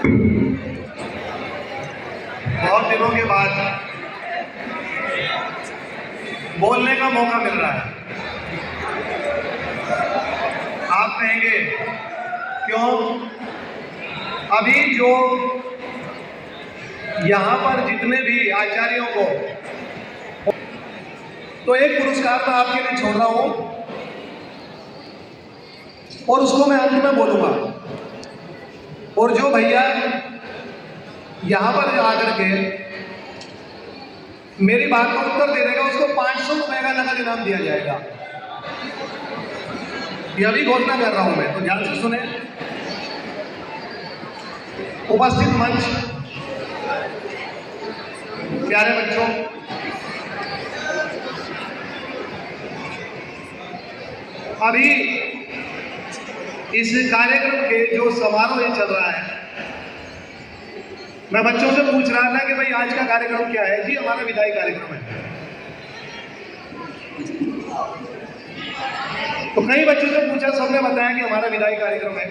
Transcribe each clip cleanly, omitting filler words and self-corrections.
बहुत दिनों के बाद बोलने का मौका मिल रहा है। आप कहेंगे क्यों? अभी जो यहाँ पर जितने भी आचार्यों को, तो एक पुरस्कार मैं आपके लिए छोड़ रहा हूं और उसको मैं अंत में बोलूंगा। और जो भैया यहाँ पर आकर के मेरी बात का उत्तर दे देगा उसको 500 रुपए का नगद इनाम दिया जाएगा। यह भी घोषणा कर रहा हूं मैं, तो ध्यान से सुने। उपस्थित मंच, प्यारे बच्चों, अभी इस कार्यक्रम के जो समारोह चल रहा है, मैं बच्चों से पूछ रहा था कि भाई आज का कार्यक्रम क्या है? जी हमारा विदाई कार्यक्रम है। तो कई बच्चों से पूछा, सबने बताया कि हमारा विदाई कार्यक्रम है।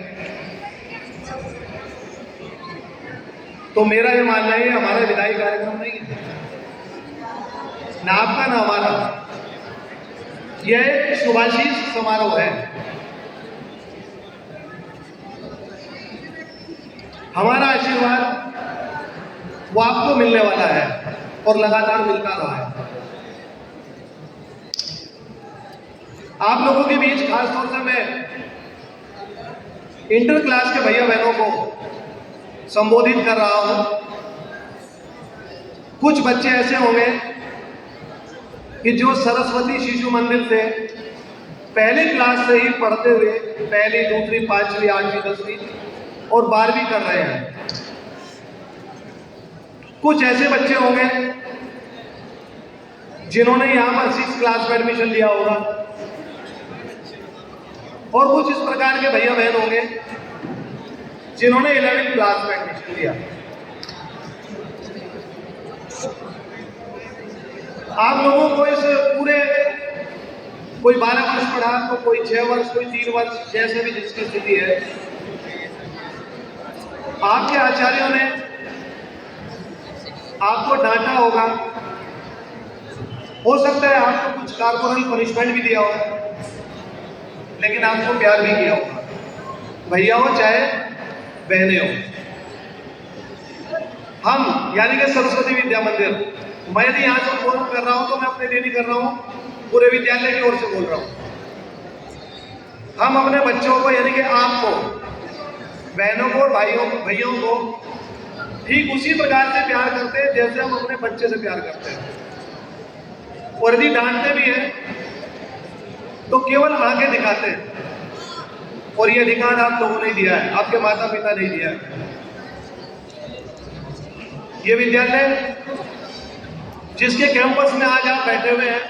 तो मेरा ये मानना है हमारा विदाई कार्यक्रम नहीं है, ना आपका ना हमारा। यह एक शुभाशीष समारोह है। हमारा आशीर्वाद वो आपको मिलने वाला है और लगातार मिलता रहा है। आप लोगों के बीच खास तौर से मैं इंटर क्लास के भैया बहनों को संबोधित कर रहा हूं। कुछ बच्चे ऐसे होंगे कि जो सरस्वती शिशु मंदिर से पहली क्लास से ही पढ़ते हुए पहली, दूसरी, पांचवी, आठवीं, 10वीं और 12वीं कर रहे हैं। कुछ ऐसे बच्चे होंगे जिन्होंने यहां पर 6th क्लास में एडमिशन लिया होगा और कुछ इस प्रकार के भैया बहन होंगे जिन्होंने 11th क्लास में एडमिशन लिया। आप लोगों को इस पूरे, कोई 12 वर्ष पढ़ा तो कोई 6 वर्ष, कोई 3 वर्ष, जैसे भी जिसकी स्थिति है, आपके आचार्यों ने आपको डांटा होगा। हो सकता है आपको कुछ कॉर्पोरल पनिशमेंट भी दिया हो, लेकिन आपको प्यार भी किया होगा, भैया हो चाहे बहने हो। हम यानी कि सरस्वती विद्या मंदिर, मैं यदि यहां से फोन कर रहा हूं तो मैं अपने लिए नहीं कर रहा हूं, पूरे विद्यालय की ओर से बोल रहा हूं। हम अपने बच्चों को यानी कि आपको, बहनों को और भैयों को ठीक उसी प्रकार से प्यार करते हैं जैसे हम अपने बच्चे से प्यार करते हैं। और यदि डांटते भी हैं तो केवल आगे दिखाते हैं, और यह अधिकार आप लोगों ने दिया है, आपके माता पिता ने दिया है। ये विद्यालय जिसके कैंपस में आज आप बैठे हुए हैं,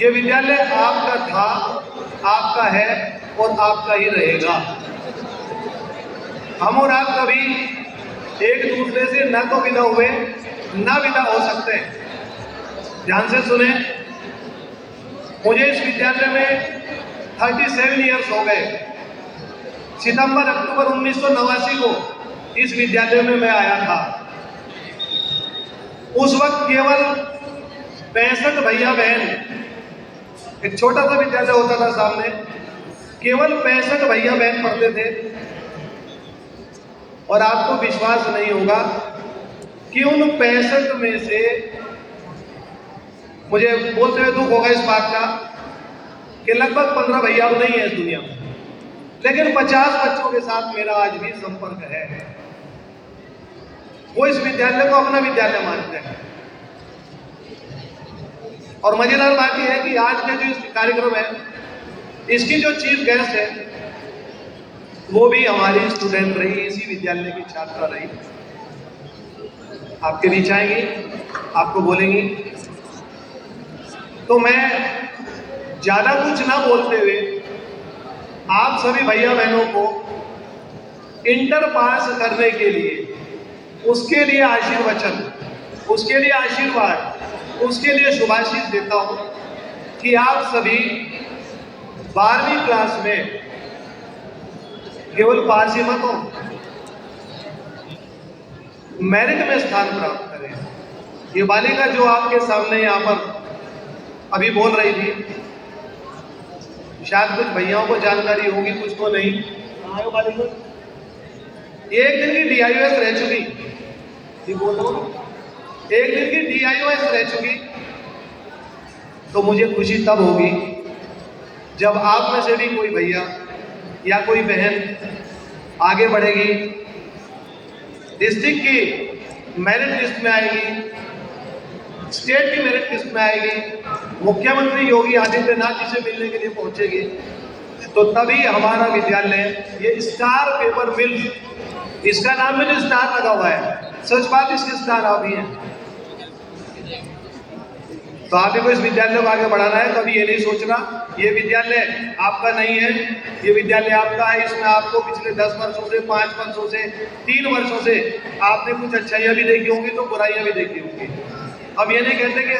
ये विद्यालय आपका था, आपका है और आपका ही रहेगा। हम और आप कभी एक दूसरे से न तो विदा हुए न विदा हो सकते हैं। ध्यान से सुने, मुझे इस विद्यालय में 37 ईयर्स हो गए। सितंबर-अक्टूबर 1989 को इस विद्यालय में मैं आया था। उस वक्त केवल 65 भैया बहन, एक छोटा सा विद्यालय होता था सामने, केवल 65 भैया बहन पढ़ते थे। और आपको विश्वास नहीं होगा कि उन 65 में से, मुझे बोलते हुए दुख होगा इस बात का कि लगभग 15 भैया अब नहीं है इस दुनिया में, लेकिन 50 बच्चों के साथ मेरा आज भी संपर्क है। वो इस विद्यालय को अपना विद्यालय मानते हैं। और मजेदार बात यह है कि आज का जो कार्यक्रम है, इसकी जो चीफ गेस्ट है वो भी हमारी स्टूडेंट रही, इसी विद्यालय की छात्रा रही। आपके बीच आएंगी, आपको बोलेंगी। तो मैं ज्यादा कुछ ना बोलते हुए आप सभी भैया बहनों को इंटर पास करने के लिए, उसके लिए आशीर्वचन, उसके लिए आशीर्वाद, उसके लिए शुभाशीष देता हूं कि आप सभी 12वीं क्लास में केवल पास ही मत हो, मेरिट में स्थान प्राप्त करें। ये बालिका जो आपके सामने यहाँ पर अभी बोल रही थी, शायद कुछ भैयाओं को जानकारी होगी, कुछ को नहीं। कहाँ है बालिका? ये एक दिन की DIOS रह चुकी, ये बोल रहा हूँ, एक दिन की DIOS रह चुकी। तो मुझे खुशी तब होगी जब आप में से भी कोई भैया या कोई बहन आगे बढ़ेगी, डिस्ट्रिक्ट की मेरिट लिस्ट में आएगी, स्टेट की मेरिट लिस्ट में आएगी, मुख्यमंत्री योगी आदित्यनाथ जी से मिलने के लिए पहुंचेगी, तो तभी हमारा विद्यालय ये स्टार पेपर मिल, इसका नाम में जो स्टार लगा हुआ है, सच बात इसके स्टार आप ही हैं। तो आप ही को इस विद्यालय को आगे बढ़ाना है। कभी ये नहीं सोचना ये विद्यालय आपका नहीं है, ये विद्यालय आपका है। इसमें आपको पिछले 10 वर्षों से, 5 वर्षों से, 3 वर्षों से आपने कुछ अच्छाइयाँ भी देखी होंगी तो बुराइयाँ भी देखी होंगी। अब ये नहीं कहते कि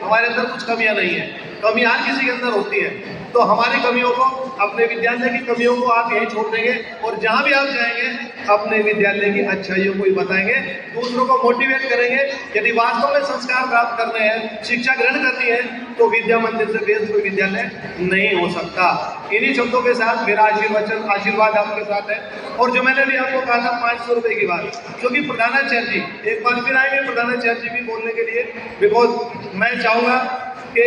हमारे अंदर कुछ कमियां नहीं है, कमी हर किसी के अंदर होती है। तो हमारी कमियों को, अपने विद्यालय की कमियों को आप यहीं छोड़ देंगे और जहां भी आप जाएंगे अपने विद्यालय की अच्छाइयों को ही बताएंगे, दूसरों को मोटिवेट करेंगे। यदि वास्तव में संस्कार प्राप्त करने हैं, शिक्षा ग्रहण करनी है, तो विद्या मंदिर से बेस्ट कोई विद्यालय नहीं हो सकता। इन्हीं शब्दों के साथ मेरा आशीर्वाद आपके साथ है। और जो मैंने भी आपको कहा था 500 रुपए की बात, जो कि प्रधानाचार्य जी एक बार फिर आएंगे, प्रधानाचार्य जी भी बोलने के लिए, बिकॉज मैं चाहूंगा कि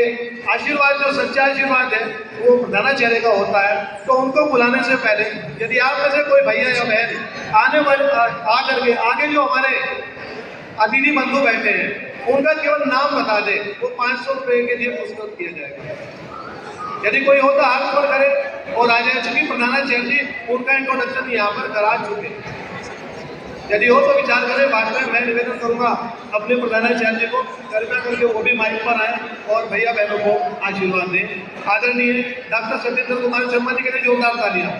आशीर्वाद जो सच्चा आशीर्वाद है वो प्रधानाचार्य का होता है। तो उनको बुलाने से पहले यदि आप में से कोई भैया या बहन आने वाले आकर के आगे जो हमारे अतिथि बंधु बैठे हैं उनका केवल नाम बता दे, वो 500 रुपए के लिए पुरस्कृत किया जाएगा। यदि कोई हो तो हाथ ऊपर करे और आ जाए, चूंकि प्रधानाचार्य जी उनका इंट्रोडक्शन यहाँ पर करा चुके। यदि हो तो विचार करें। बाद में मैं निवेदन करूंगा अपने प्रधानाचार्य जी को कृपया करके वो भी माइक पर आए और भैया बहनों को आशीर्वाद दें। आदरणीय डॉक्टर सत्येंद्र कुमार शर्मा जी के लिए जोरदार तालियां।